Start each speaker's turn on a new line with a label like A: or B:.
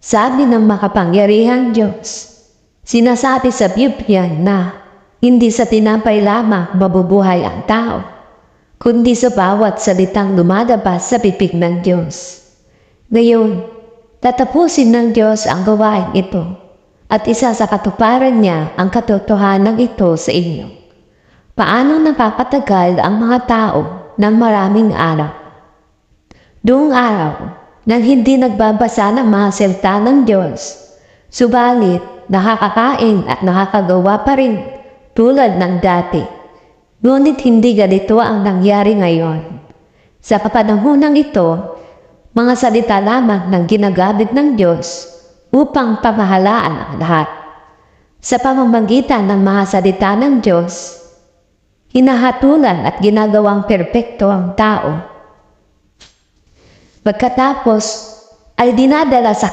A: Sabi ng makapangyarihang Diyos, sinasabi sa Biblia na hindi sa tinapay lamang mabubuhay ang tao, kundi sa bawat salitang lumalabas sa bibig ng Diyos. Ngayon, tatapusin ng Diyos ang gawain ito at isa sa katuparan niya ang katotohanan ito sa inyo. Paano napapatagal ang mga tao ng maraming araw? Noong araw, nang hindi nagbabasa ng mga salita ng Diyos, subalit nakakakain at nakakagawa pa rin tulad ng dati. Ngunit hindi ganito ang nangyari ngayon. Sa kapanahonang ito, mga salita lamang ng ginagamit ng Diyos upang pamahalaan ang lahat. Sa pamamagitan ng mga salita ng Diyos, hinahatulan at ginagawang perpekto ang tao. Pagkatapos ay dinadala sa